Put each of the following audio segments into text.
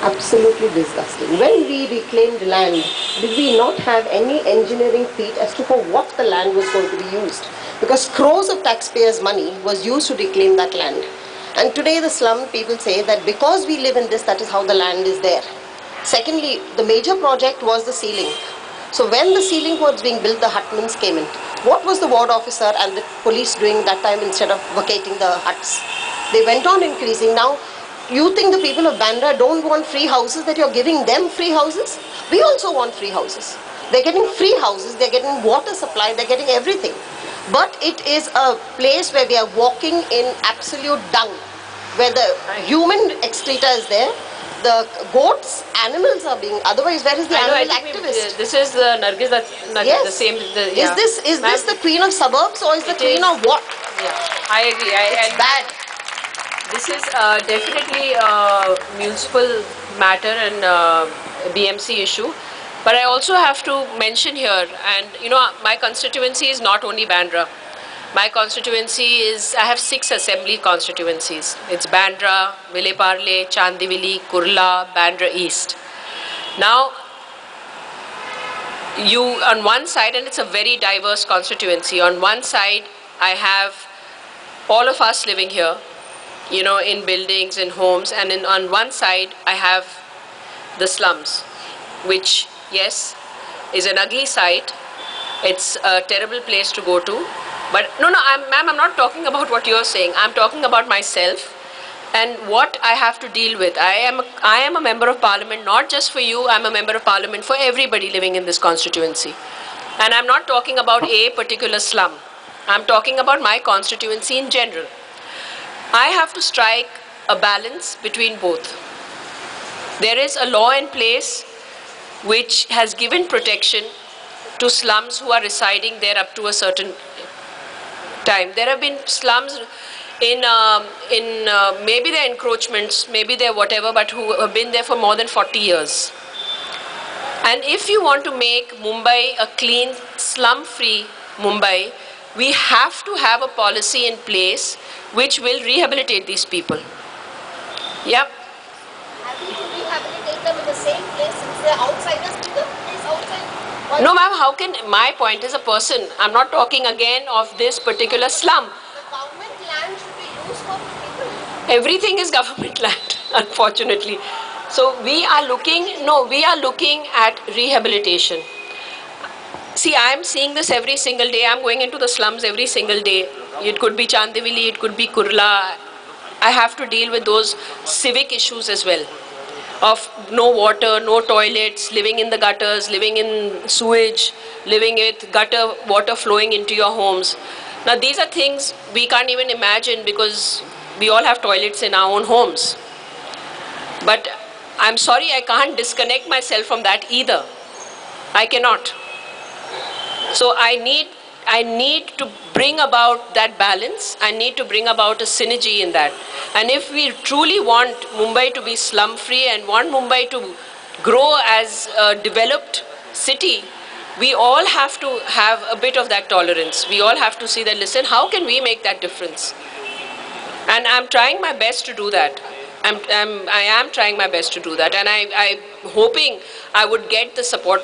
absolutely disgusting. When we reclaimed land, did we not have any engineering feat as to for what the land was going to be used? Because crores of taxpayers' money was used to reclaim that land. And today the slum people say that because we live in this, that is how the land is there. Secondly, the major project was the ceiling. So when the ceiling was being built, the hutmans came in. What was the ward officer and the police doing that time instead of vacating the huts? They went on increasing. Now, you think the people of Bandra don't want free houses, that you're giving them free houses? We also want free houses. They're getting free houses, they're getting water supply, they're getting everything. But it is a place where we are walking in absolute dung, where the human excreta is there, the goats, animals are being, otherwise where is the animal activist? This is Nargis, Yes. the same. Yeah. Is this the queen of suburbs or is the queen of what? Yeah, I agree. It's bad. This is definitely a municipal matter and BMC issue. But I also have to mention here, and you know, my constituency is not only Bandra. My constituency is, I have 6 assembly constituencies. It's Bandra, Vile Parle, Chandivali, Kurla, Bandra East. Now, you on one side, and it's a very diverse constituency, on one side I have all of us living here, you know, in buildings, in homes, and on one side I have the slums, which, yes, is an ugly sight. It's a terrible place to go to. But no, ma'am, I'm not talking about what you're saying. I'm talking about myself and what I have to deal with. I am a member of parliament, not just for you. I'm a member of parliament for everybody living in this constituency. And I'm not talking about a particular slum. I'm talking about my constituency in general. I have to strike a balance between both. There is a law in place which has given protection to slums who are residing there up to a certain time. There have been slums in maybe they're encroachments, maybe they're whatever, but who have been there for more than 40 years. And if you want to make Mumbai a clean, slum-free Mumbai, we have to have a policy in place which will rehabilitate these people. Yep. Happy to rehabilitate them in the same place since they're outsiders to the place outside? No, ma'am, how can, my point is a person. I'm not talking again of this particular slum. The government land should be used for people. Everything is government land, unfortunately. So we are looking at rehabilitation. See, I am seeing this every single day. I'm going into the slums every single day. It could be Chandivali, it could be Kurla. I have to deal with those civic issues as well. Of no water, no toilets, living in the gutters, living in sewage, living with gutter water flowing into your homes. Now these are things we can't even imagine because we all have toilets in our own homes. But I'm sorry, I can't disconnect myself from that either. I cannot. So I need to bring about that balance. I need to bring about a synergy in that. And if we truly want Mumbai to be slum-free and want Mumbai to grow as a developed city, we all have to have a bit of that tolerance. We all have to see that, listen, how can we make that difference? And I'm trying my best to do that. I am trying my best to do that, and I'm hoping I would get the support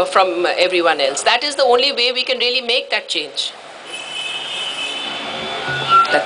from everyone else. That is the only way we can really make that change.